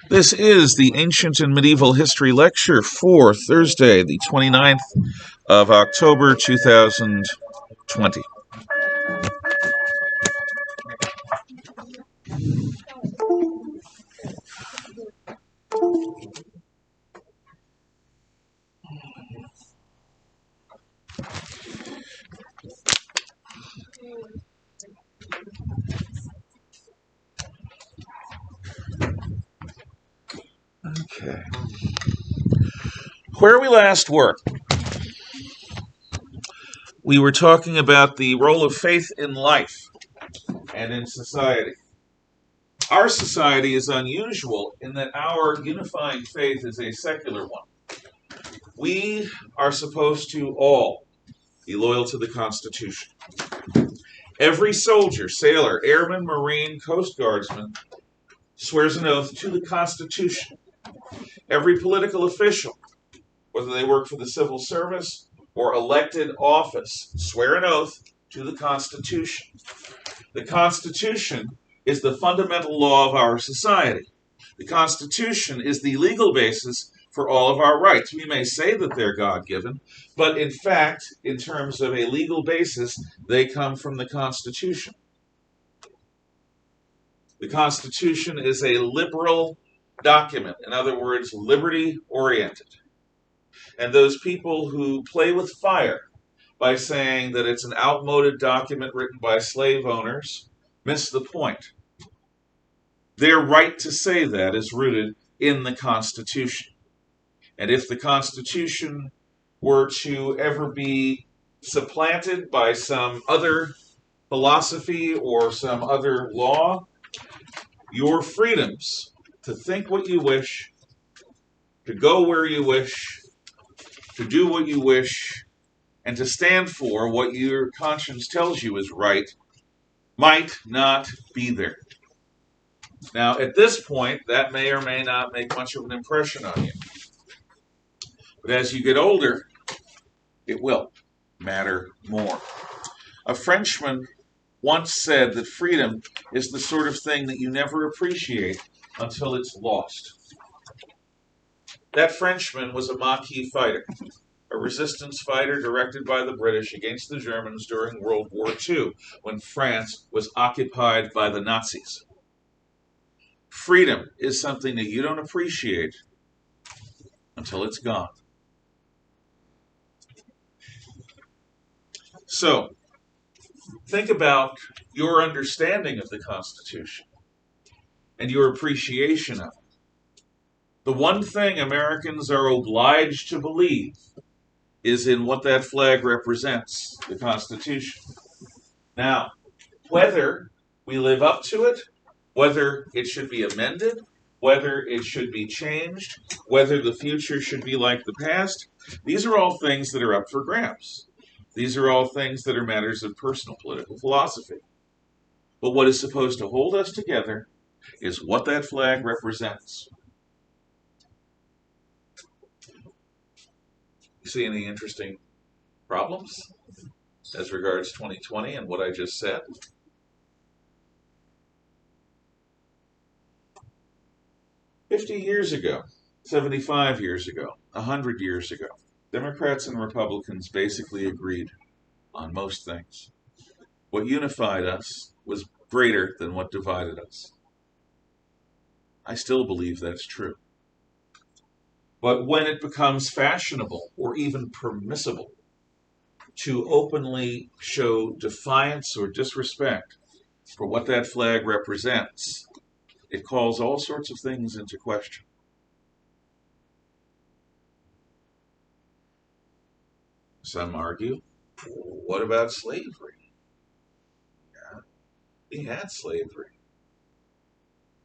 This is the Ancient and Medieval History Lecture for Thursday, the 29th of October, 2020. Okay. Where we last were, we were talking about the role of faith in life and in society. Our society is unusual in that our unifying faith is a secular one. We are supposed to all be loyal to the Constitution. Every soldier, sailor, airman, marine, coast guardsman swears an oath to the Constitution. Every political official, whether they work for the civil service or elected office, swear an oath to the Constitution. The Constitution is the fundamental law of our society. The Constitution is the legal basis for all of our rights. We may say that they're God-given, but in fact, in terms of a legal basis, they come from the Constitution. The Constitution is a liberal document, in other words, liberty-oriented. And those people who play with fire by saying that it's an outmoded document written by slave owners miss the point. Their right to say that is rooted in the Constitution. And if the Constitution were to ever be supplanted by some other philosophy or some other law, your freedoms to think what you wish, to go where you wish, to do what you wish, and to stand for what your conscience tells you is right, might not be there. Now, at this point, that may or may not make much of an impression on you. But as you get older, it will matter more. A Frenchman once said that freedom is the sort of thing that you never appreciate until it's lost. That Frenchman was a Maquis fighter, a resistance fighter directed by the British against the Germans during World War II, when France was occupied by the Nazis. Freedom is something that you don't appreciate until it's gone. So, think about your understanding of the Constitution and your appreciation of it. The one thing Americans are obliged to believe is in what that flag represents, the Constitution. Now, whether we live up to it, whether it should be amended, whether it should be changed, whether the future should be like the past, these are all things that are up for grabs. These are all things that are matters of personal political philosophy. But what is supposed to hold us together is what that flag represents. You see any interesting problems as regards 2020 and what I just said? "50 years ago, 75 years ago, 100 years ago, Democrats and Republicans basically agreed on most things. What unified us was greater than what divided us. I still believe that's true. But when it becomes fashionable or even permissible to openly show defiance or disrespect for what that flag represents, it calls all sorts of things into question. Some argue, what about slavery? Yeah, we had slavery.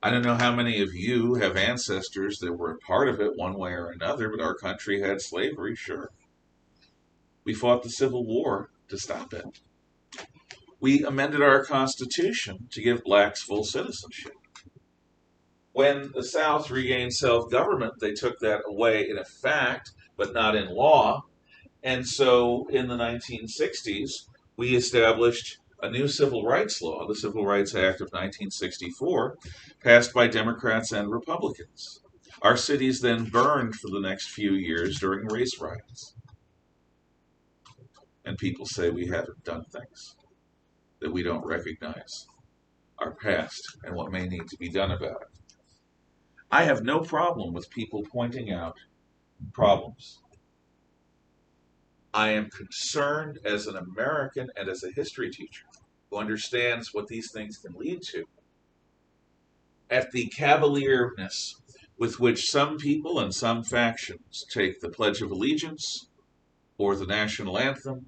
I don't know how many of you have ancestors that were a part of it one way or another, but our country had slavery, sure. We fought the Civil War to stop it. We amended our Constitution to give blacks full citizenship. When the South regained self-government, they took that away in effect, but not in law. And so in the 1960s, we established a new civil rights law, the Civil Rights Act of 1964, passed by Democrats and Republicans. Our cities then burned for the next few years during race riots. And people say we haven't done things, that we don't recognize our past and what may need to be done about it. I have no problem with people pointing out problems. I am concerned as an American and as a history teacher who understands what these things can lead to at the cavalierness with which some people and some factions take the Pledge of Allegiance or the national anthem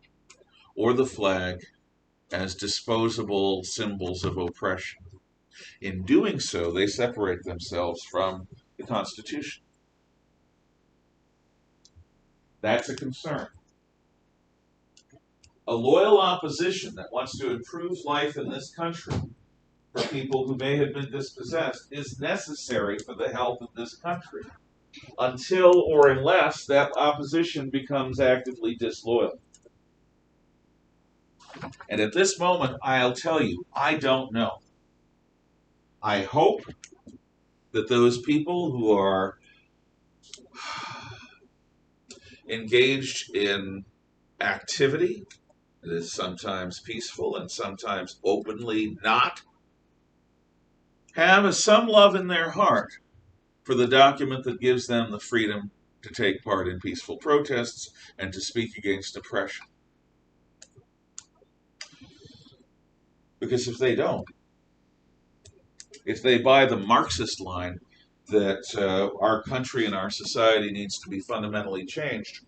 or the flag as disposable symbols of oppression. In doing so, they separate themselves from the Constitution. That's a concern. A loyal opposition that wants to improve life in this country for people who may have been dispossessed is necessary for the health of this country until or unless that opposition becomes actively disloyal. And at this moment, I'll tell you, I don't know. I hope that those people who are engaged in activity that is sometimes peaceful and sometimes openly not have some love in their heart for the document that gives them the freedom to take part in peaceful protests and to speak against oppression. Because if they don't, if they buy the Marxist line that our country and our society needs to be fundamentally changed,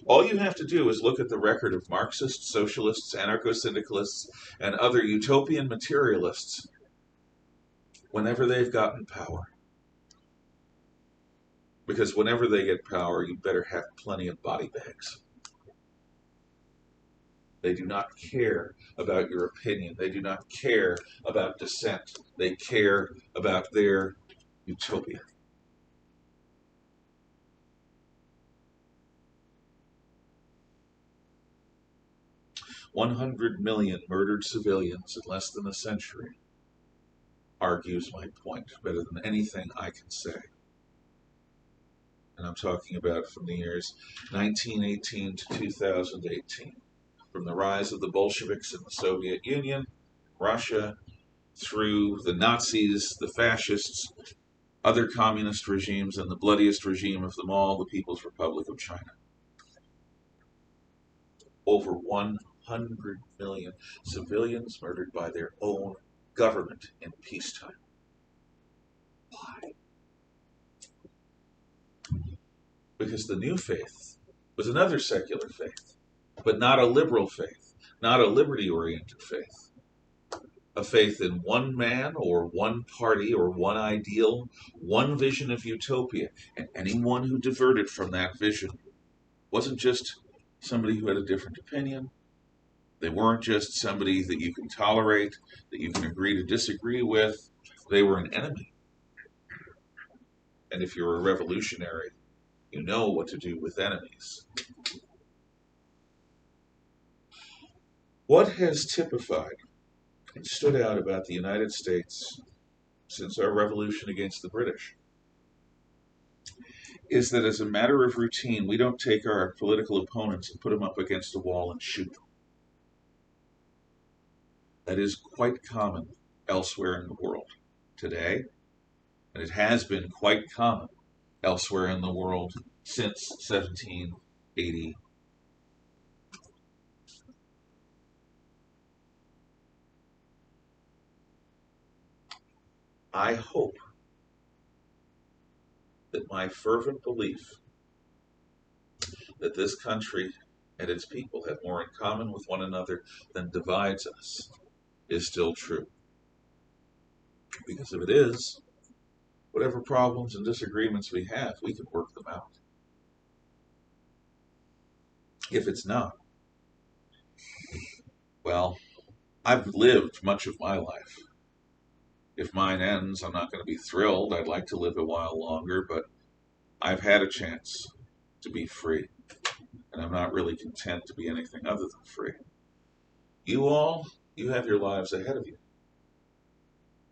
all you have to do is look at the record of Marxists, socialists, anarcho-syndicalists, and other utopian materialists whenever they've gotten power. Because whenever they get power, you better have plenty of body bags. They do not care about your opinion. They do not care about dissent. They care about their utopia. "100 million murdered civilians in less than a century" argues my point better than anything I can say. And I'm talking about from the years 1918 to 2018. From the rise of the Bolsheviks in the Soviet Union, Russia, through the Nazis, the fascists, other communist regimes, and the bloodiest regime of them all, the People's Republic of China. Over 100 million civilians murdered by their own government in peacetime. Why? Because the new faith was another secular faith, but not a liberal faith, not a liberty-oriented faith. A faith in one man or one party or one ideal, one vision of utopia, and anyone who diverted from that vision wasn't just somebody who had a different opinion. They weren't just somebody that you can tolerate, that you can agree to disagree with. They were an enemy. And if you're a revolutionary, you know what to do with enemies. What has typified and stood out about the United States since our revolution against the British is that as a matter of routine, we don't take our political opponents and put them up against a wall and shoot them. That is quite common elsewhere in the world today, and it has been quite common elsewhere in the world since 1780. I hope that my fervent belief that this country and its people have more in common with one another than divides us is still true. Because if it is, whatever problems and disagreements we have, we can work them out. If it's not, well, I've lived much of my life. If mine ends, I'm not going to be thrilled. I'd like to live a while longer, but I've had a chance to be free, and I'm not really content to be anything other than free. You all You have your lives ahead of you.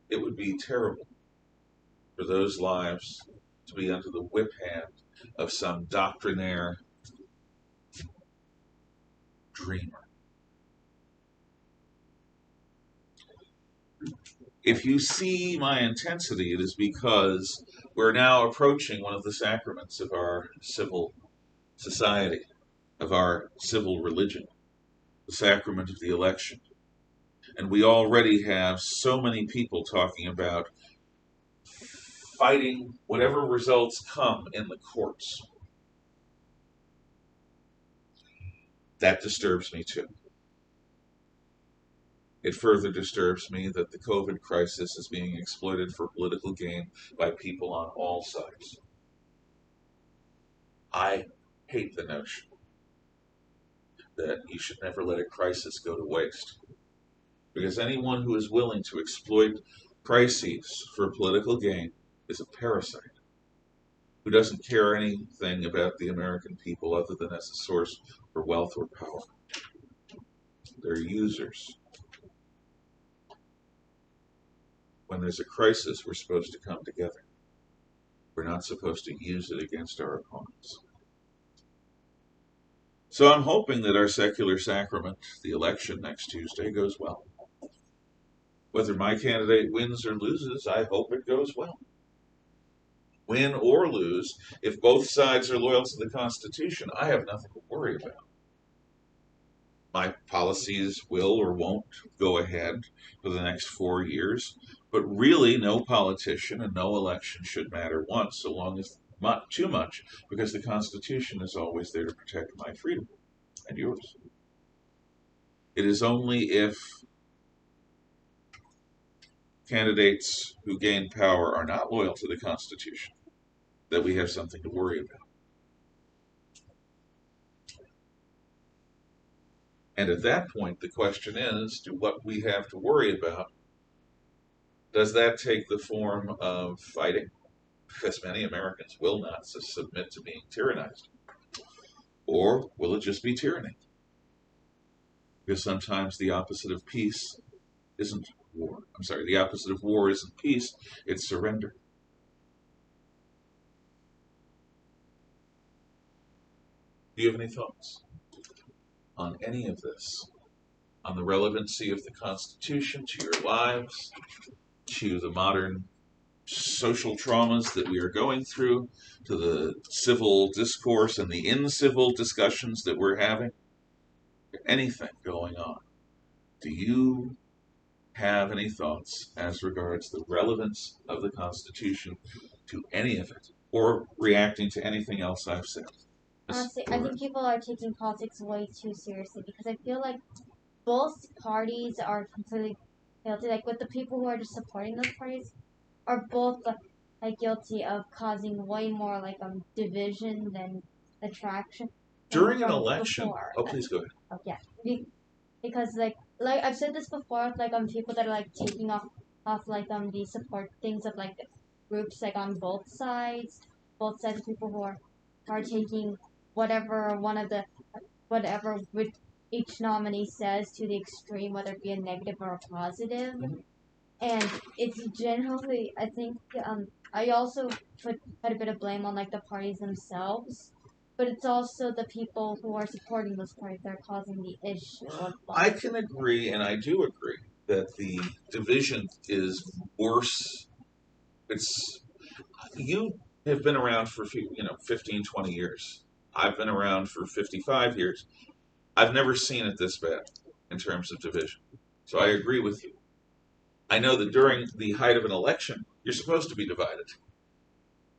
It would be terrible for those lives to be under the whip hand of some doctrinaire dreamer. If you see my intensity, it is because we're now approaching one of the sacraments of our civil society, of our civil religion, the sacrament of the election. And we already have so many people talking about fighting whatever results come in the courts. That disturbs me too. It further disturbs me that the COVID crisis is being exploited for political gain by people on all sides. I hate the notion that you should never let a crisis go to waste. Because anyone who is willing to exploit crises for political gain is a parasite who doesn't care anything about the American people other than as a source for wealth or power. They're users. When there's a crisis, we're supposed to come together. We're not supposed to use it against our opponents. So I'm hoping that our secular sacrament, the election next Tuesday, goes well. Whether my candidate wins or loses, I hope it goes well. Win or lose, if both sides are loyal to the Constitution, I have nothing to worry about. My policies will or won't go ahead for the next 4 years, but really no politician and no election should matter once, so long as not too much, because the Constitution is always there to protect my freedom and yours. It is only if candidates who gain power are not loyal to the Constitution that we have something to worry about. And at that point, the question is, do what we have to worry about, does that take the form of fighting? Because many Americans will not submit to being tyrannized. Or will it just be tyranny? Because sometimes the opposite of peace isn't war. I'm sorry, the opposite of war isn't peace, it's surrender. Do you have any thoughts on any of this? On the relevancy of the Constitution to your lives, to the modern social traumas that we are going through, to the civil discourse and the incivil discussions that we're having? Anything going on? Do you have any thoughts as regards the relevance of the Constitution to any of it, or reacting to anything else I've said? Honestly, I think people are taking politics way too seriously because I feel like both parties are completely guilty. Like with the people who are just supporting those parties, are both like guilty of causing way more like division than attraction. During an election, before. Oh, please go ahead. Oh yeah, because like I've said this before, like people that are like taking off like the support things of like groups like on both sides of people who are taking whatever one of the whatever with each nominee says to the extreme, whether it be a negative or a positive. Mhm. And it's generally, I think, I also put quite a bit of blame on like the parties themselves, but it's also the people who are supporting those parties that are causing the issue. I can agree, and I do agree, that the division is worse. It's You have been around for 15, 20 years. I've been around for 55 years. I've never seen it this bad in terms of division. So I agree with you. I know that during the height of an election, you're supposed to be divided.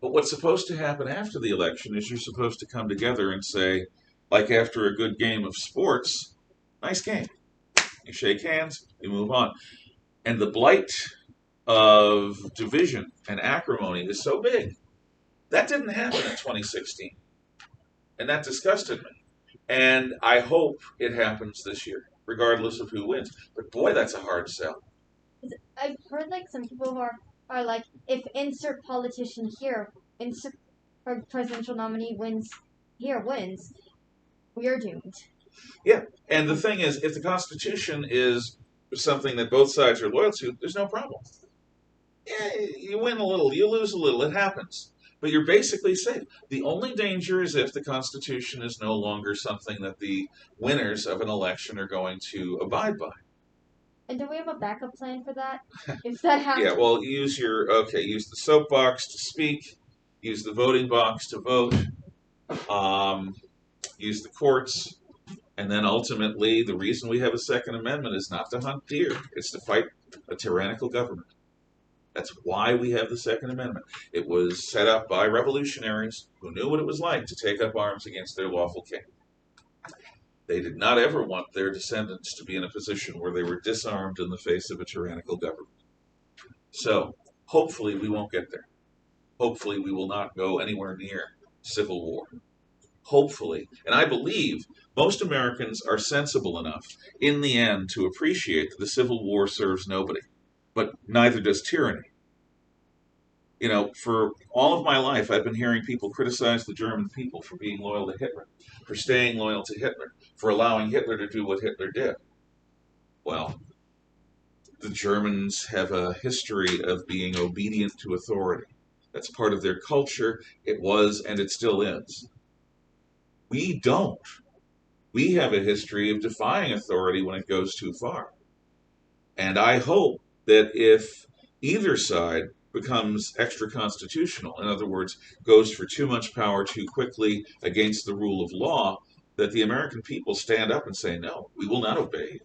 But what's supposed to happen after the election is you're supposed to come together and say, like after a good game of sports, nice game. You shake hands, you move on. And the blight of division and acrimony is so big. That didn't happen in 2016. And that disgusted me. And I hope it happens this year, regardless of who wins. But boy, that's a hard sell. I've heard like some people who are like, if insert politician here, insert presidential nominee wins, we're doomed. Yeah, and the thing is, if the Constitution is something that both sides are loyal to, there's no problem. Yeah, you win a little, you lose a little, it happens. But you're basically safe. The only danger is if the Constitution is no longer something that the winners of an election are going to abide by. And do we have a backup plan for that? If that Yeah, happens? well, use the soapbox to speak, use the voting box to vote, um, use the courts, and then ultimately, the reason we have a Second Amendment is not to hunt deer; it's to fight a tyrannical government. That's why we have the Second Amendment. It was set up by revolutionaries who knew what it was like to take up arms against their lawful king. They did not ever want their descendants to be in a position where they were disarmed in the face of a tyrannical government. So, hopefully, we won't get there. Hopefully, we will not go anywhere near civil war. Hopefully. And I believe most Americans are sensible enough in the end to appreciate that the Civil War serves nobody, but neither does tyranny. You know, for all of my life, I've been hearing people criticize the German people for being loyal to Hitler, for staying loyal to Hitler, for allowing Hitler to do what Hitler did. Well, the Germans have a history of being obedient to authority. That's part of their culture. It was, and it still is. We don't. We have a history of defying authority when it goes too far. And I hope that if either side becomes extra constitutional, in other words, goes for too much power too quickly against the rule of law, that the American people stand up and say, no, we will not obey you.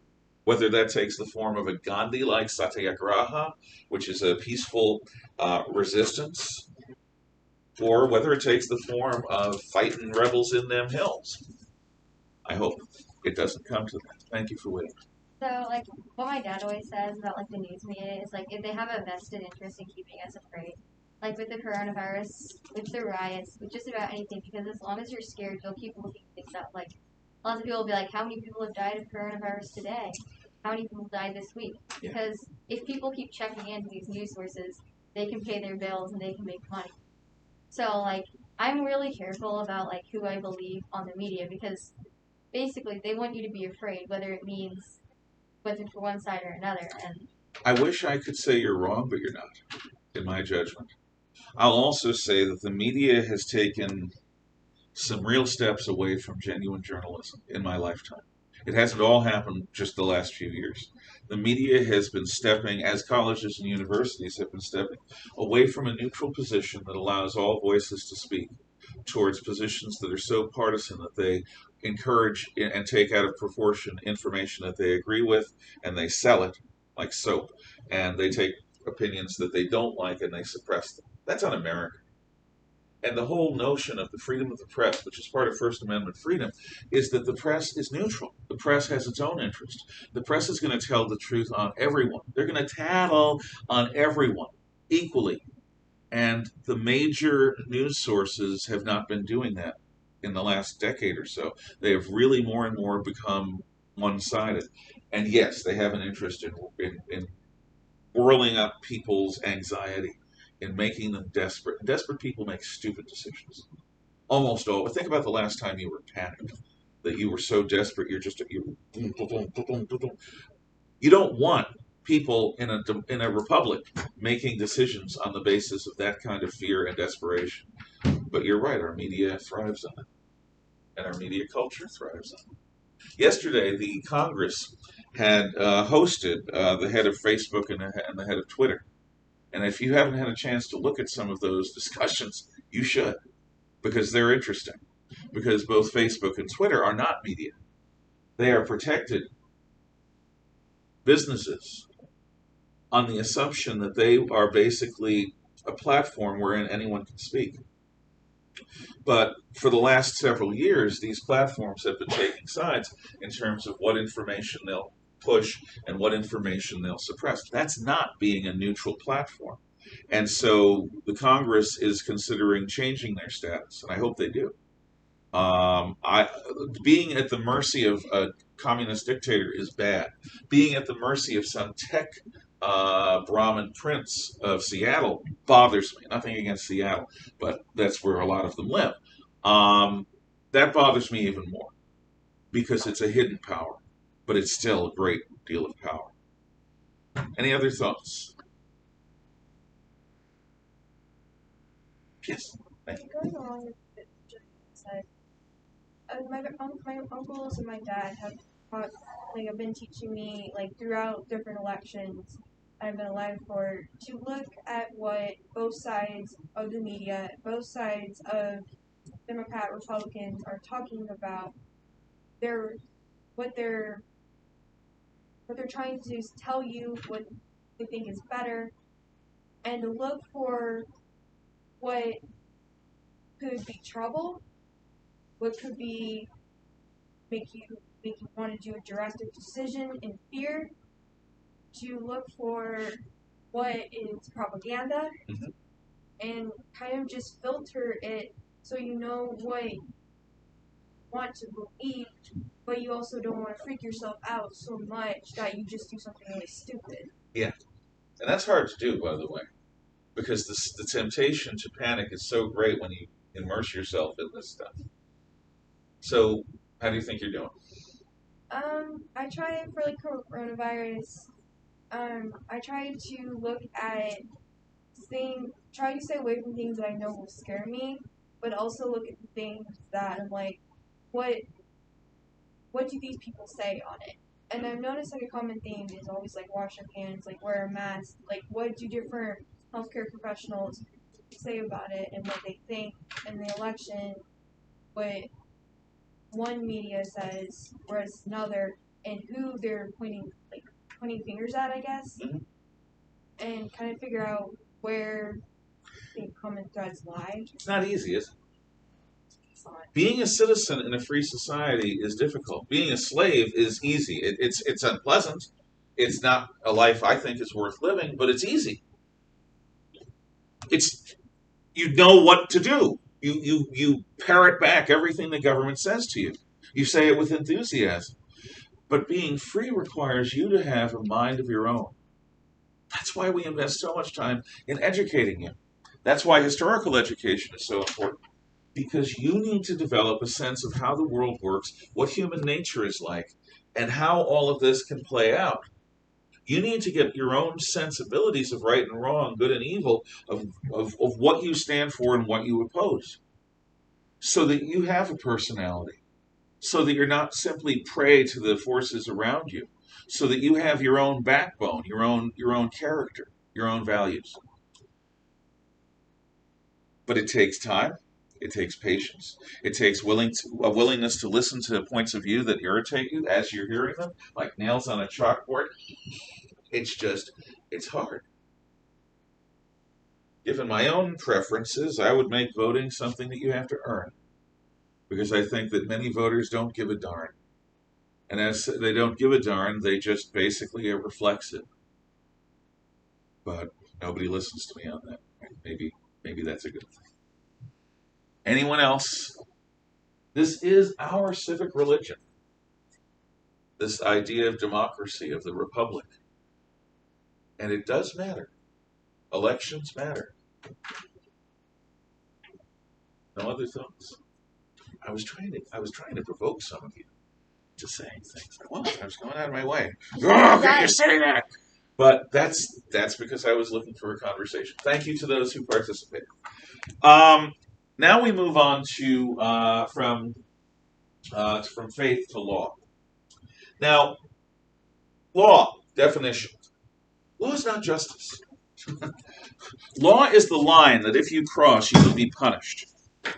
Whether that takes the form of a Gandhi like satyagraha, which is a peaceful resistance, or whether it takes the form of fighting rebels in them hills. I hope it doesn't come to that. Thank you for waiting. So, like, what my dad always says about, like, the news media is, like, if they have a vested interest in keeping us afraid, like with the coronavirus, with the riots, with just about anything, because as long as you're scared, you'll keep looking things up. Like, lots of people will be like, how many people have died of coronavirus today? How many people died this week? Yeah. Because if people keep checking into these news sources, they can pay their bills and they can make money. So, like, I'm really careful about, like, who I believe on the media because basically they want you to be afraid, whether it means whether for one side or another. And I wish I could say you're wrong, but you're not, in my judgment. I'll also say that the media has taken some real steps away from genuine journalism in my lifetime. It hasn't all happened just the last few years. The media has been stepping, as colleges and universities have been stepping, away from a neutral position that allows all voices to speak towards positions that are so partisan that they encourage and take out of proportion information that they agree with and they sell it like soap. And they take opinions that they don't like and they suppress them. That's un American. And the whole notion of the freedom of the press, which is part of First Amendment freedom, is that the press is neutral. The press has its own interest. The press is going to tell the truth on everyone. They're going to tattle on everyone equally. And the major news sources have not been doing that in the last decade or so. They have really more and more become one sided. And yes, they have an interest in whirling up people's anxiety, in making them desperate. Desperate people make stupid decisions. Almost all. Think about the last time you were panicked, that you were so desperate you don't want people in a republic making decisions on the basis of that kind of fear and desperation. But you're right, our media thrives on it, and our media culture thrives on it. Yesterday, the Congress had hosted the head of Facebook and the head of Twitter. And if you haven't had a chance to look at some of those discussions, you should, because they're interesting. Because both Facebook and Twitter are not media, they are protected businesses on the assumption that they are basically a platform wherein anyone can speak. But for the last several years, these platforms have been taking sides in terms of what information they'll push and what information they'll suppress. That's not being a neutral platform. And so the Congress is considering changing their status, and I hope they do. Being at the mercy of a communist dictator is bad. Being at the mercy of some tech Brahmin prince of Seattle bothers me. Nothing against Seattle, but that's where a lot of them live. That bothers me even more because it's a hidden power, but it's still a great deal of power. Any other thoughts? Yes. Going along with what Jim said, my uncles and my dad have taught, like, have been teaching me, like, throughout different elections I've been alive for, to look at what both sides of the media, both sides of Democrat, Republicans are talking about. Their what they're what they're trying to do is tell you what they think is better, and to look for what could be trouble, what could be make you want to do a drastic decision in fear, to look for what is propaganda, Mhm. and kind of just filter it so you know what you want to believe, but you also don't want to freak yourself out so much that you just do something really stupid. Yeah, and that's hard to do, by the way, because the temptation to panic is so great when you immerse yourself in this stuff. So, how do you think you're doing? I try for like coronavirus. I try to look at try to stay away from things that I know will scare me, but also look at the things that I'm like, what what do these people say on it? And I've noticed like a common theme is always like wash your hands, like wear a mask, like what do different healthcare professionals say about it and what they think in the election, what one media says whereas another, and who they're pointing fingers at, I guess, Mhm. and kind of figure out where the common threads lie. It's not easy, is it? It's not. Being a citizen in a free society is difficult. Being a slave is easy. It's unpleasant. It's not a life I think is worth living, but it's easy. It's you know what to do. You parrot back everything the government says to you. You say it with enthusiasm. But being free requires you to have a mind of your own. That's why we invest so much time in educating you. That's why historical education is so important. Because you need to develop a sense of how the world works, what human nature is like, and how all of this can play out. You need to get your own sensibilities of right and wrong, good and evil, of what you stand for and what you oppose, so that you have a personality, so that you're not simply prey to the forces around you, so that you have your own backbone, your own character, your own values. But it takes time. It takes patience. It takes a willingness to listen to points of view that irritate you as you're hearing them, like nails on a chalkboard. It's hard. Given my own preferences, I would make voting something that you have to earn, because I think that many voters don't give a darn. And as they don't give a darn, they just basically it reflects it. But nobody listens to me on that. Maybe that's a good thing. Anyone else? This is our civic religion. This idea of democracy, of the republic. And it does matter. Elections matter. No other thoughts? I was trying to provoke some of you to saying things. I was going out of my way. Oh, can you say that? But that's because I was looking for a conversation. Thank you to those who participated. Um, Now we move on to from faith to law. Now, law definition. Law is not justice. Law is the line that if you cross, you will be punished.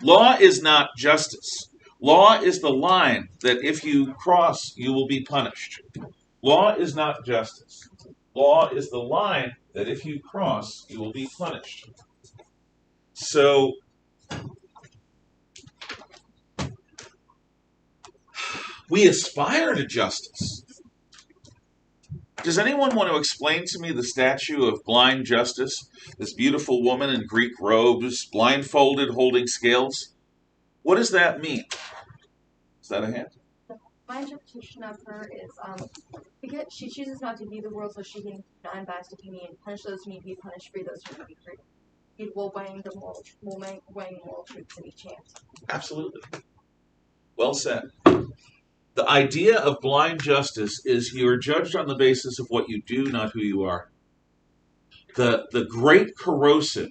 Law is not justice. Law is the line that if you cross, you will be punished. Law is not justice. Law is the line that if you cross, you will be punished. So, we aspire to justice. Does anyone want to explain to me the statue of blind justice? This beautiful woman in Greek robes, blindfolded, holding scales? What does that mean? Is that a hand? My interpretation of her is because she chooses not to view the world so she can unbiased opinion and punish those who need to be punished, free those who need to be free. It will weighing moral truths in each hand. Absolutely. Well said. The idea of blind justice is you are judged on the basis of what you do, not who you are. The great corrosive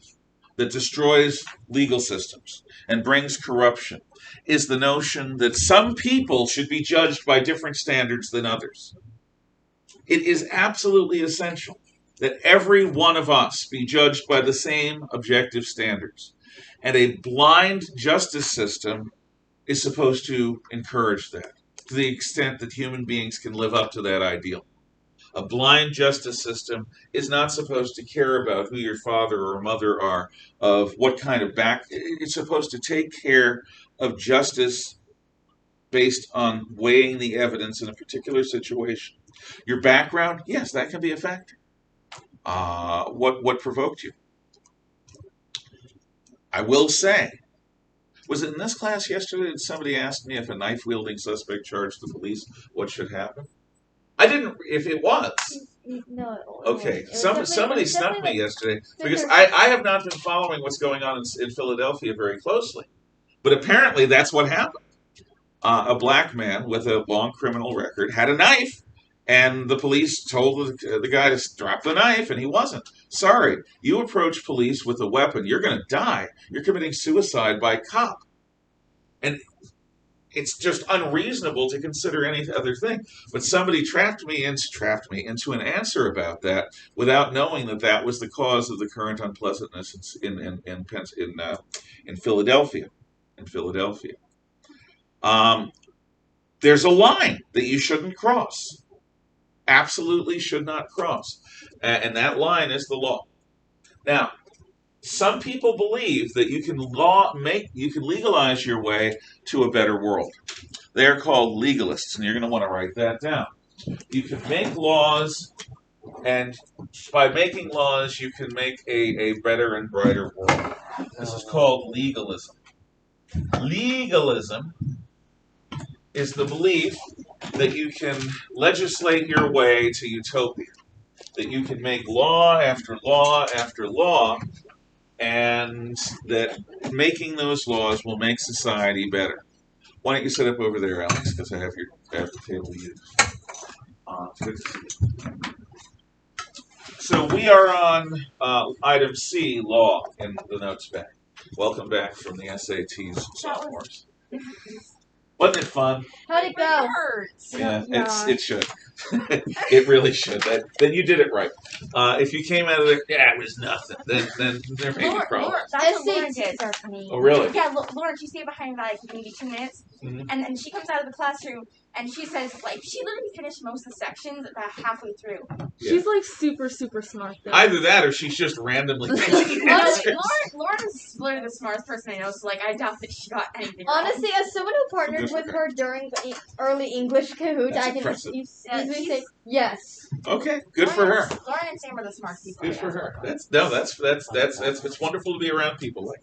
that destroys legal systems and brings corruption is the notion that some people should be judged by different standards than others. It is absolutely essential that every one of us be judged by the same objective standards. And a blind justice system is supposed to encourage that to the extent that human beings can live up to that ideal. A blind justice system is not supposed to care about who your father or mother are, of what kind of back. It's supposed to take care of justice based on weighing the evidence in a particular situation. Your background, yes, that can be a factor. What provoked you? I will say, was it in this class yesterday that somebody asked me if a knife-wielding suspect charged the police, what should happen? I didn't. If it was, No. okay. It was Somebody it was snubbed definitely me yesterday like because I have not been following what's going on in Philadelphia very closely, but apparently that's what happened. A black man with a long criminal record had a knife, and the police told the guy to drop the knife, and he wasn't. Sorry, you approach police with a weapon, you're going to die. You're committing suicide by cop, and it's just unreasonable to consider any other thing. But somebody trapped me into an answer about that without knowing that that was the cause of the current unpleasantness in Philadelphia. In Philadelphia, there's a line that you shouldn't cross. Absolutely should not cross, and that line is the law. Now, some people believe that you can legalize your way to a better world. They are called legalists, and you're going to want to write that down. You can make laws, and by making laws, you can make a better and brighter world. This is called legalism. Legalism is the belief that you can legislate your way to utopia, that you can make law after law after law, and that making those laws will make society better. Why don't you sit up over there, Alex? Because I have the table used. Good to see you. So we are on item C, law, in the notes back. Welcome back from the SATs, sophomores. Wasn't it fun? How'd it go? Yeah, Yeah. it should. It really should. Then you did it right. If you came out of there, yeah, it was nothing. Then there may be problems. That's what Lauren did. SATs are funny. Oh, really? Yeah, Lauren, she stayed behind like maybe 2 minutes, and then she comes out of the classroom and she says like she literally finished most of the sections about halfway through. Yeah. She's like super smart though. Either that or she's just randomly picking answers. Lauren is literally the smartest person I know, so like I doubt that she got anything Honestly, as someone who partnered with her during the early English Kahoot, That's I can impressive. easily say yes. Okay, good for her. Lauren and Sam are the smart people. Good for her. That's it's wonderful to be around people like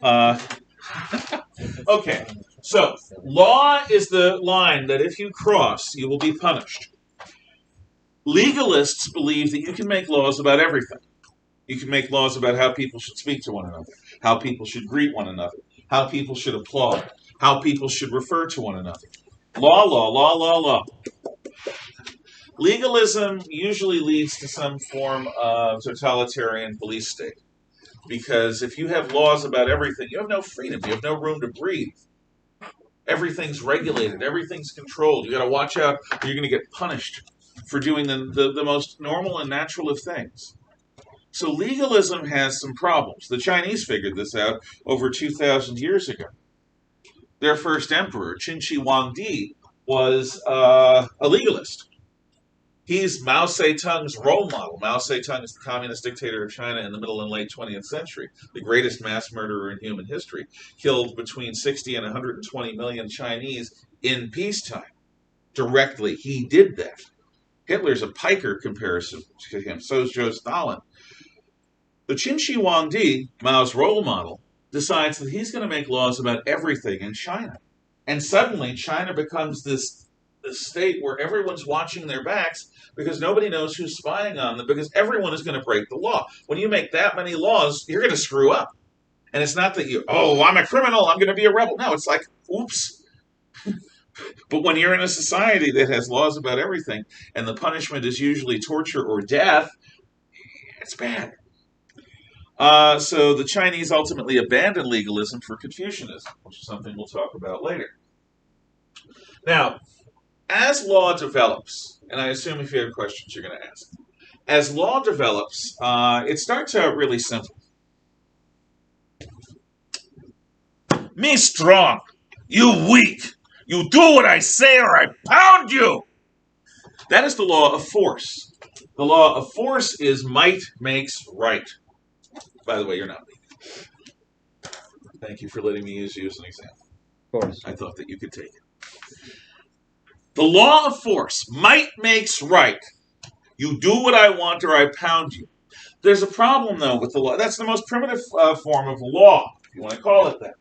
that. Okay, so law is the line that if you cross, you will be punished. Legalists believe that you can make laws about everything. You can make laws about how people should speak to one another, how people should greet one another, how people should applaud, how people should refer to one another. Law. Legalism usually leads to some form of totalitarian police state. Because if you have laws about everything, you have no freedom. You have no room to breathe. Everything's regulated. Everything's controlled. You got to watch out or you're going to get punished for doing the most normal and natural of things. So legalism has some problems. The Chinese figured this out over 2,000 years ago. Their first emperor, Qin Shi Huangdi, was a legalist. He's Mao Zedong's role model. Mao Zedong is the communist dictator of China in the middle and late 20th century, the greatest mass murderer in human history. Killed between 60 and 120 million Chinese in peacetime. Directly, he did that. Hitler's a piker comparison to him. So is Joe Stalin. The Qin Shi Huangdi, Mao's role model, decides that he's going to make laws about everything in China. And suddenly, China becomes this state where everyone's watching their backs because nobody knows who's spying on them because everyone is going to break the law. When you make that many laws, you're going to screw up. And it's not that I'm a criminal, I'm going to be a rebel. No, it's like, oops. But when you're in a society that has laws about everything, and the punishment is usually torture or death, it's bad. So the Chinese ultimately abandoned legalism for Confucianism, which is something we'll talk about later. Now, as law develops, and I assume if you have questions, you're going to ask. As law develops, it starts out really simple. Me strong, you weak. You do what I say or I pound you. That is the law of force. The law of force is might makes right. By the way, you're not weak. Thank you for letting me use you as an example. Of course. I thought that you could take it. The law of force, might makes right. You do what I want or I pound you. There's a problem, though, with the law. That's the most primitive form of law, if you want to call it that.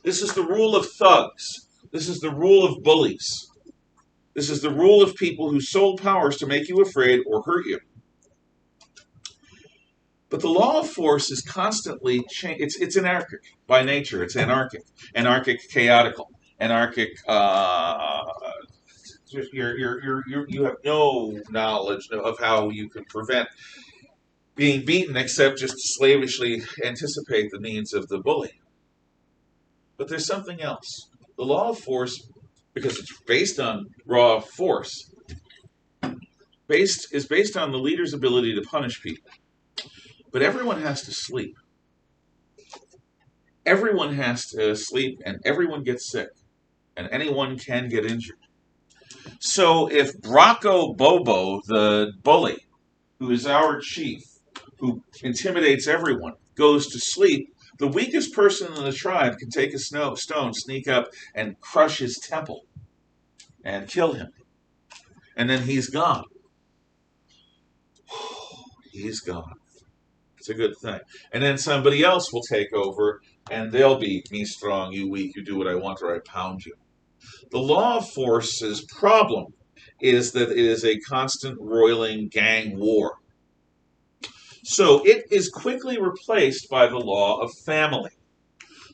This is the rule of thugs. This is the rule of bullies. This is the rule of people whose sole power is to make you afraid or hurt you. But the law of force is constantly changing. It's anarchic by nature. It's anarchic, chaotical, anarchic. You have no knowledge of how you can prevent being beaten except just to slavishly anticipate the needs of the bully. But there's something else. The law of force, because it's based on raw force, is based on the leader's ability to punish people. But everyone has to sleep. Everyone has to sleep, and everyone gets sick, and anyone can get injured. So if Brocco Bobo, the bully, who is our chief, who intimidates everyone, goes to sleep, the weakest person in the tribe can take a stone, sneak up, and crush his temple and kill him. And then he's gone. He's gone. It's a good thing. And then somebody else will take over, and they'll be me strong, you weak, you do what I want, or I pound you. The law of force's problem is that it is a constant roiling gang war. So it is quickly replaced by the law of family.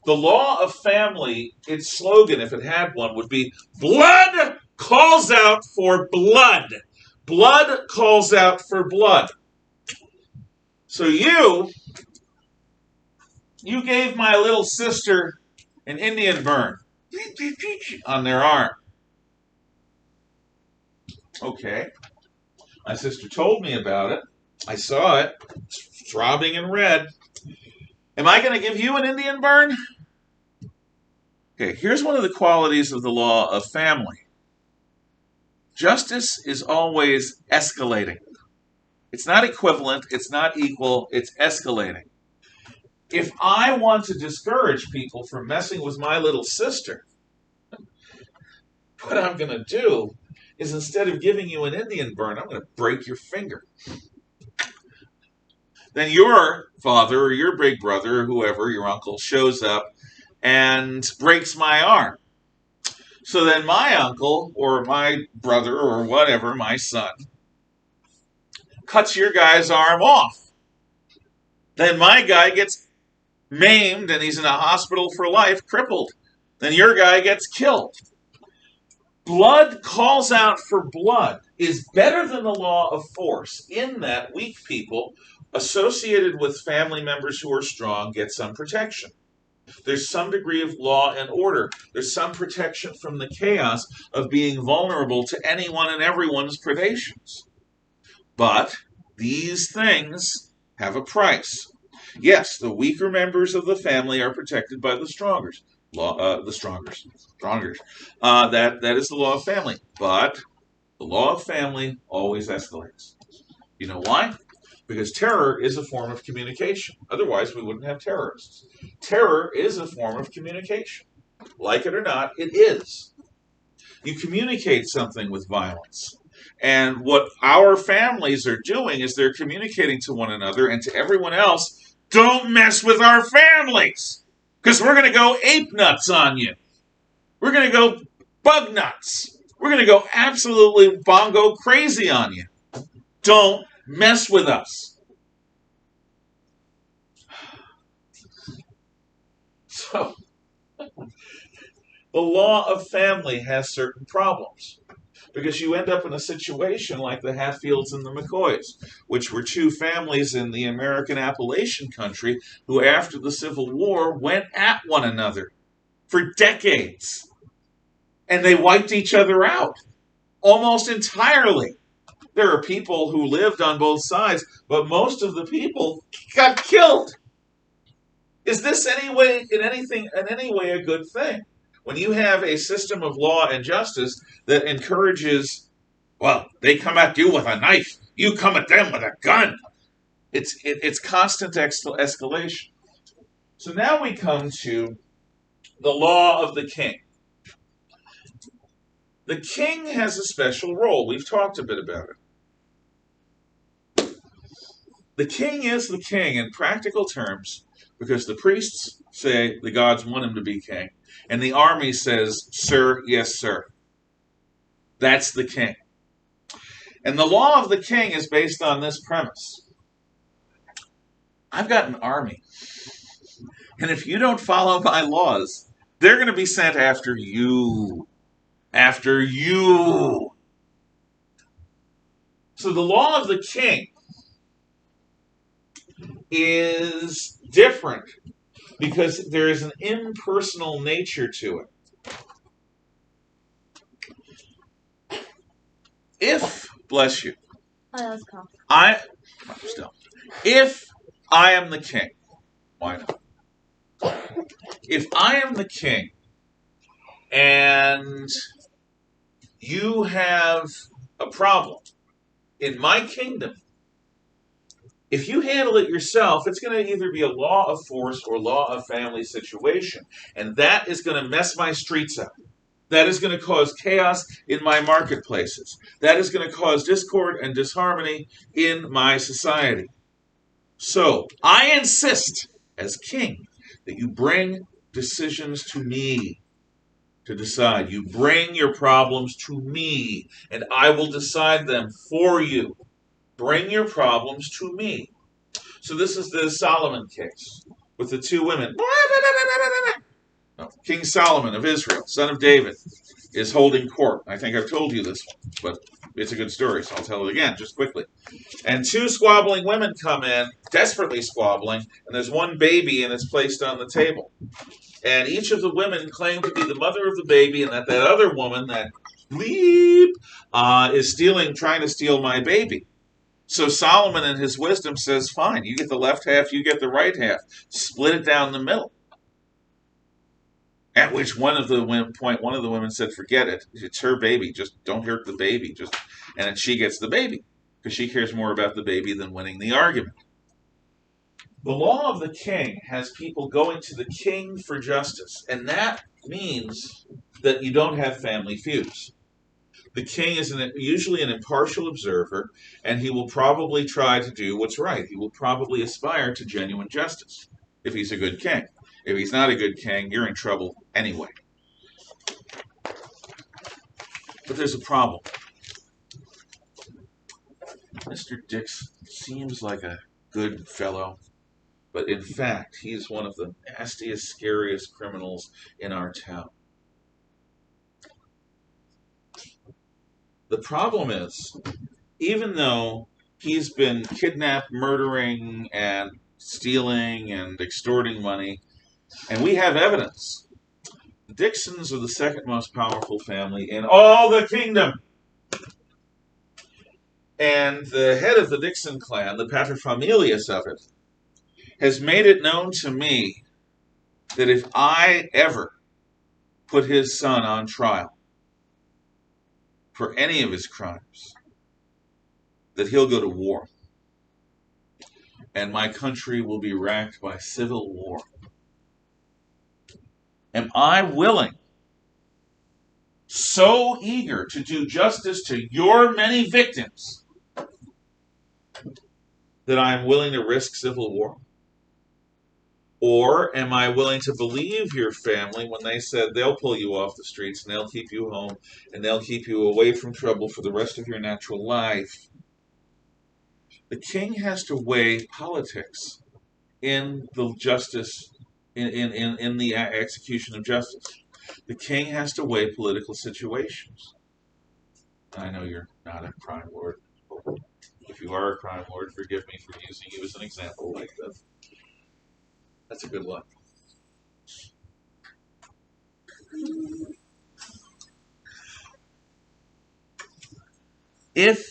The law of family, its slogan, if it had one, would be blood calls out for blood. Blood calls out for blood. So you gave my little sister an Indian burn on their arm. Okay. My sister told me about it. I saw it. It's throbbing in red. Am I going to give you an Indian burn? Okay, here's one of the qualities of the law of family. Justice is always escalating. It's not equivalent, it's not equal, it's escalating. If I want to discourage people from messing with my little sister, what I'm going to do is instead of giving you an Indian burn, I'm going to break your finger. Then your father or your big brother or whoever, your uncle, shows up and breaks my arm. So then my uncle or my brother or whatever, my son, cuts your guy's arm off. Then my guy gets maimed and he's in a hospital for life, crippled. Then your guy gets killed. Blood calls out for blood is better than the law of force in that weak people associated with family members who are strong get some protection. There's some degree of law and order. There's some protection from the chaos of being vulnerable to anyone and everyone's predations. But these things have a price. Yes, the weaker members of the family are protected by the strongers. That is the law of family. But the law of family always escalates. You know why? Because terror is a form of communication. Otherwise, we wouldn't have terrorists. Terror is a form of communication. Like it or not, it is. You communicate something with violence. And what our families are doing is they're communicating to one another and to everyone else, don't mess with our families, because we're going to go ape nuts on you. We're going to go bug nuts. We're going to go absolutely bongo crazy on you. Don't mess with us. So, the the law of family has certain problems. Because you end up in a situation like the Hatfields and the McCoys, which were two families in the American Appalachian country who, after the Civil War, went at one another for decades. And they wiped each other out almost entirely. There are people who lived on both sides, but most of the people got killed. Is this in any way a good thing? When you have a system of law and justice that encourages, well, they come at you with a knife, you come at them with a gun. It's constant escalation. So now we come to the law of the king. The king has a special role. We've talked a bit about it. The king is the king in practical terms because the priests say the gods want him to be king, and the army says, "Sir, yes, sir." That's the king. And the law of the king is based on this premise. I've got an army, and if you don't follow my laws, they're going to be sent after you. After you. So the law of the king is different because there is an impersonal nature to it. If, bless you, if I am the king, why not? If I am the king and you have a problem in my kingdom, if you handle it yourself, it's going to either be a law of force or law of family situation. And that is going to mess my streets up. That is going to cause chaos in my marketplaces. That is going to cause discord and disharmony in my society. So, I insist, as king, that you bring decisions to me to decide. You bring your problems to me, and I will decide them for you. Bring your problems to me. So this is the Solomon case with the two women. King Solomon of Israel, son of David, is holding court. I think I've told you this one, but it's a good story, so I'll tell it again just quickly. And two squabbling women come in, desperately squabbling, and there's one baby and it's placed on the table. And each of the women claim to be the mother of the baby, and that other woman, that bleep, is trying to steal my baby. So Solomon in his wisdom says, fine, you get the left half, you get the right half. Split it down the middle. At which one of the women said, forget it. It's her baby. Just don't hurt the baby. And then she gets the baby because she cares more about the baby than winning the argument. The law of the king has people going to the king for justice, and that means that you don't have family feuds. The king is usually an impartial observer, and he will probably try to do what's right. He will probably aspire to genuine justice if he's a good king. If he's not a good king, you're in trouble anyway. But there's a problem. Mr. Dix seems like a good fellow, but in fact, he's one of the nastiest, scariest criminals in our town. The problem is, even though he's been kidnapped, murdering, and stealing and extorting money, and we have evidence, the Dixons are the second most powerful family in all the kingdom. And the head of the Dixon clan, the paterfamilias of it, has made it known to me that if I ever put his son on trial for any of his crimes, that he'll go to war. And my country will be racked by civil war. Am I willing, so eager to do justice to your many victims, that I am willing to risk civil war? Or am I willing to believe your family when they said they'll pull you off the streets and they'll keep you home and they'll keep you away from trouble for the rest of your natural life? The king has to weigh politics in the justice, in the execution of justice. The king has to weigh political situations. I know you're not a crime lord. If you are a crime lord, forgive me for using you as an example like this. That's a good one. If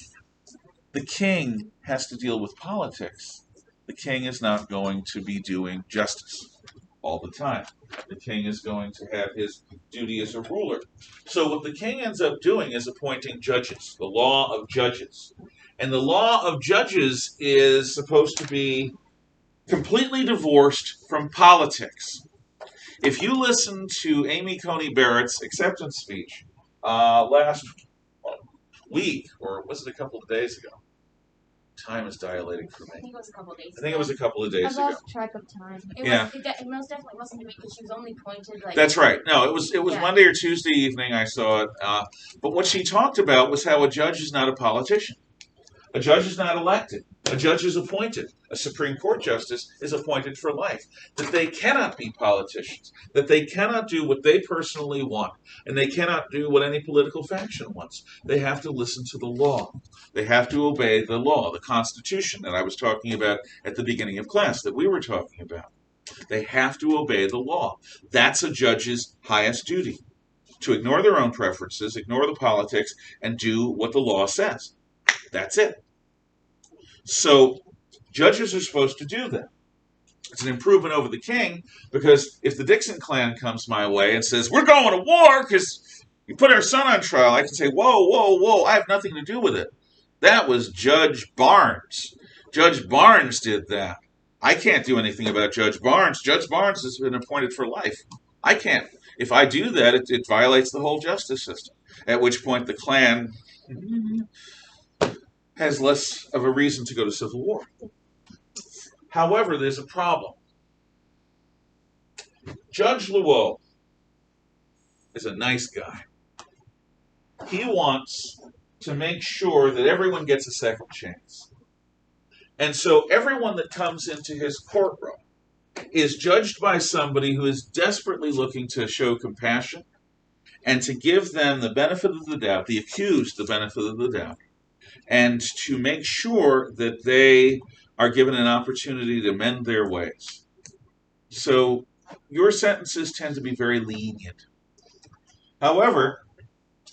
the king has to deal with politics, the king is not going to be doing justice all the time. The king is going to have his duty as a ruler. So what the king ends up doing is appointing judges, the law of judges. And the law of judges is supposed to be completely divorced from politics. If you listen to Amy Coney Barrett's acceptance speech last week, or was it a couple of days ago? Time is dilating for I me. think it was a couple of days I think it was a couple of days I've ago. lost track of time. Yeah. It most definitely wasn't to me because she was only pointed like. That's right. No, it was Yeah. Monday or Tuesday evening. I saw it. But what she talked about was how a judge is not a politician. A judge is not elected. A judge is appointed. A Supreme Court justice is appointed for life. That they cannot be politicians. That they cannot do what they personally want. And they cannot do what any political faction wants. They have to listen to the law. They have to obey the law, the Constitution that I was talking about at the beginning of class, that we were talking about. They have to obey the law. That's a judge's highest duty. To ignore their own preferences, ignore the politics, and do what the law says. That's it. So judges are supposed to do that. It's an improvement over the king, because if the Dixon clan comes my way and says, we're going to war because you put our son on trial, I can say, whoa, whoa, whoa, I have nothing to do with it. That was Judge Barnes. Judge Barnes did that. I can't do anything about Judge Barnes. Judge Barnes has been appointed for life. I can't. If I do that, it violates the whole justice system, at which point the clan has less of a reason to go to civil war. However, there's a problem. Judge Luo is a nice guy. He wants to make sure that everyone gets a second chance. And so everyone that comes into his courtroom is judged by somebody who is desperately looking to show compassion and to give them the benefit of the doubt, the accused the benefit of the doubt, and to make sure that they are given an opportunity to mend their ways. So your sentences tend to be very lenient. However,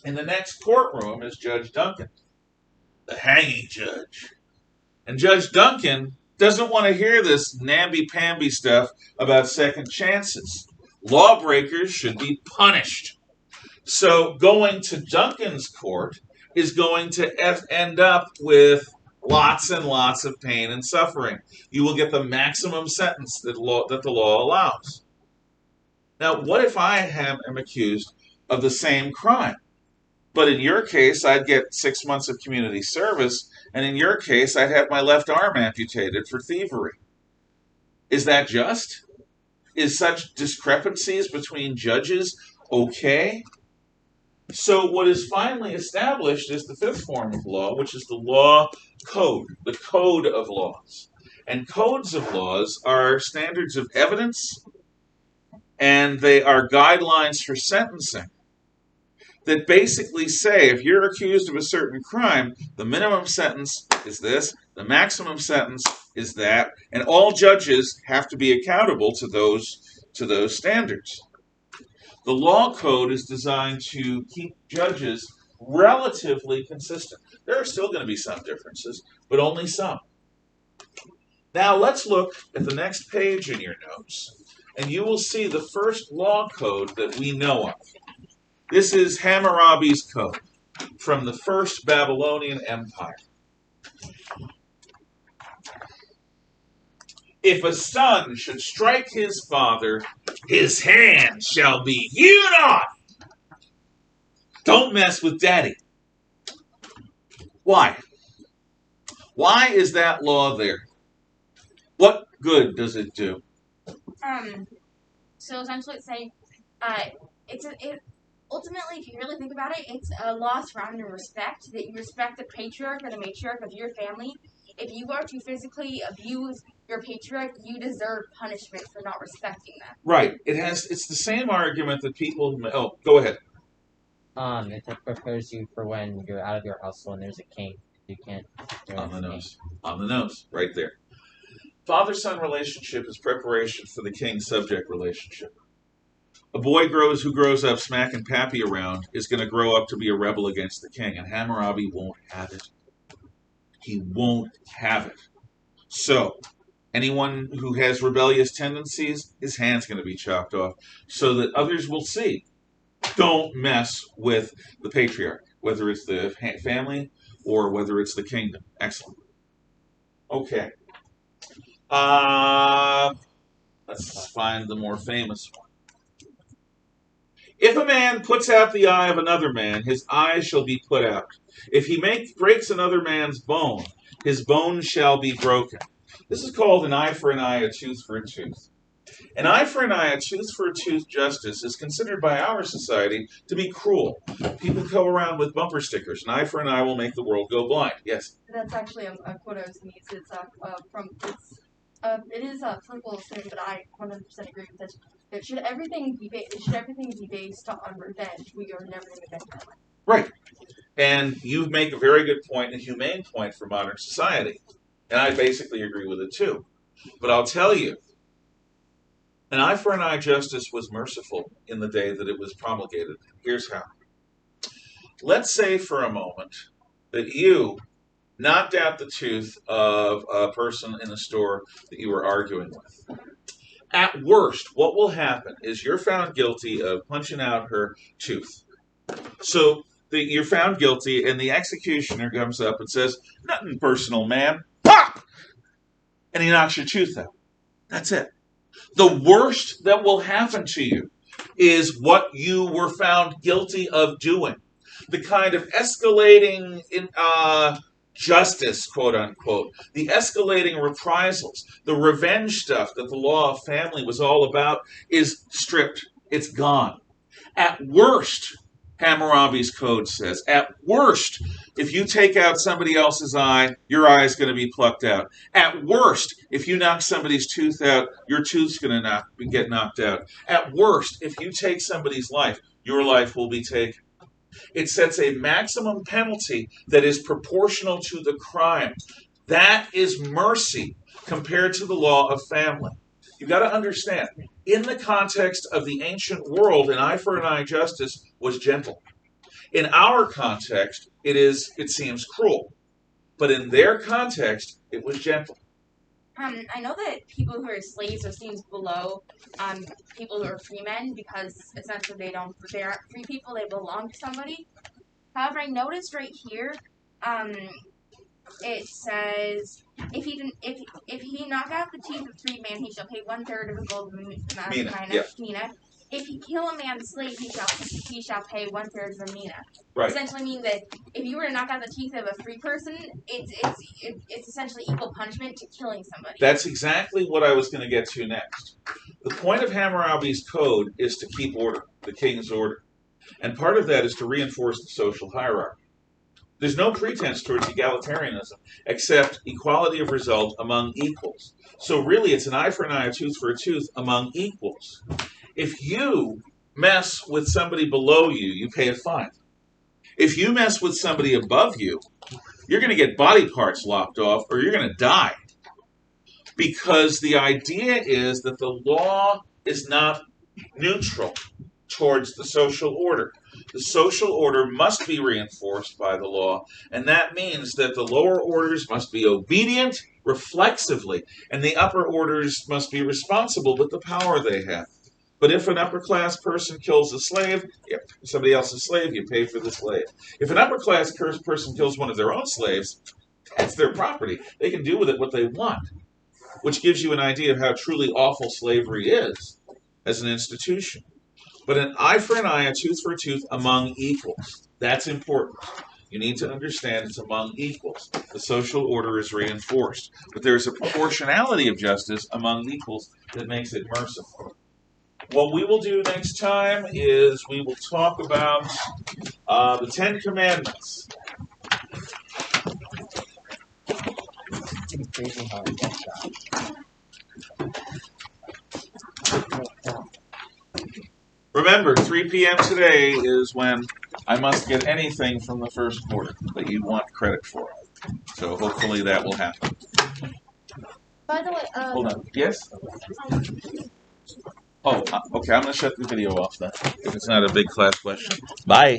in the next courtroom is Judge Duncan, the hanging judge. And Judge Duncan doesn't want to hear this namby-pamby stuff about second chances. Lawbreakers should be punished. So going to Duncan's court is going to end up with lots and lots of pain and suffering. You will get the maximum sentence that the law allows. Now, what if I am accused of the same crime? But in your case, I'd get 6 months of community service, and in your case, I'd have my left arm amputated for thievery. Is that just? Is such discrepancies between judges okay? So what is finally established is the fifth form of law, which is the law code, the code of laws. And codes of laws are standards of evidence, and they are guidelines for sentencing that basically say if you're accused of a certain crime, the minimum sentence is this, the maximum sentence is that, and all judges have to be accountable to those standards. The law code is designed to keep judges relatively consistent. There are still going to be some differences, but only some. Now let's look at the next page in your notes, and you will see the first law code that we know of. This is Hammurabi's code from the first Babylonian Empire. If a son should strike his father, his hand shall be hewn off. Don't mess with daddy. Why? Why is that law there? What good does it do? So essentially it's saying, ultimately, if you really think about it, it's a law surrounding respect, that you respect the patriarch or the matriarch of your family. If you are to physically abuse you're a patriarch, you deserve punishment for not respecting that. Right. It's the same argument that people. Oh, go ahead. It prepares you for when you're out of your household and there's a king. You can't. On the nose. On the nose. Right there. Father-son relationship is preparation for the king-subject relationship. A boy who grows up smacking Pappy around is going to grow up to be a rebel against the king, and Hammurabi won't have it. He won't have it. So, anyone who has rebellious tendencies, his hand's going to be chopped off so that others will see. Don't mess with the patriarch, whether it's the family or whether it's the kingdom. Excellent. Okay. Let's find the more famous one. If a man puts out the eye of another man, his eye shall be put out. If he breaks another man's bone, his bone shall be broken. This is called an eye for an eye, a tooth for a tooth. An eye for an eye, a tooth for a tooth justice is considered by our society to be cruel. People go around with bumper stickers. An eye for an eye will make the world go blind. Yes? That's actually a quote I was going to use. It's it is a political statement, but I 100% agree with this. Should everything be based on revenge? We are never going to get that way. Right. And you make a very good point, a humane point for modern society. And I basically agree with it too. But I'll tell you, an eye for an eye justice was merciful in the day that it was promulgated. Here's how. Let's say for a moment that you knocked out the tooth of a person in a store that you were arguing with. At worst, what will happen is you're found guilty of punching out her tooth. So you're found guilty, and the executioner comes up and says, "Nothing personal, man." Pop! And he knocks your tooth out. That's it. The worst that will happen to you is what you were found guilty of doing. The kind of escalating justice, quote unquote, the escalating reprisals, the revenge stuff that the law of family was all about is stripped. It's gone. At worst, Hammurabi's code says, at worst, if you take out somebody else's eye, your eye is going to be plucked out. At worst, if you knock somebody's tooth out, your tooth's going to get knocked out. At worst, if you take somebody's life, your life will be taken. It sets a maximum penalty that is proportional to the crime. That is mercy compared to the law of family. You've got to understand, in the context of the ancient world, an eye for an eye justice was gentle. In our context, it seems cruel. But in their context, it was gentle. I know that people who are slaves are seen below people who are free men because essentially they aren't free people, they belong to somebody. However, I noticed right here, it says if he knock out the teeth of free man, he shall pay 1/3 of a gold mina. If he kill a man's slave, he shall pay 1/3 of a mina. Right. Essentially means that if you were to knock out the teeth of a free person, it's essentially equal punishment to killing somebody. That's exactly what I was going to get to next. The point of Hammurabi's code is to keep order, the king's order. And part of that is to reinforce the social hierarchy. There's no pretense towards egalitarianism except equality of result among equals. So really it's an eye for an eye, a tooth for a tooth among equals. If you mess with somebody below you, you pay a fine. If you mess with somebody above you, you're going to get body parts lopped off or you're going to die. Because the idea is that the law is not neutral towards the social order. The social order must be reinforced by the law, and that means that the lower orders must be obedient reflexively, and the upper orders must be responsible with the power they have. But if an upper-class person kills a slave, somebody else's slave, you pay for the slave. If an upper-class person kills one of their own slaves, that's their property. They can do with it what they want, which gives you an idea of how truly awful slavery is as an institution. But an eye for an eye, a tooth for a tooth among equals. That's important. You need to understand it's among equals. The social order is reinforced. But there's a proportionality of justice among equals that makes it merciful. What we will do next time is we will talk about the Ten Commandments. It's pretty crazy how I get that. Remember, 3 p.m. today is when I must get anything from the first quarter that you want credit for. So hopefully that will happen. By the way, Hold on. Yes? Oh, okay. I'm going to shut the video off then. If it's not a big class question. Bye.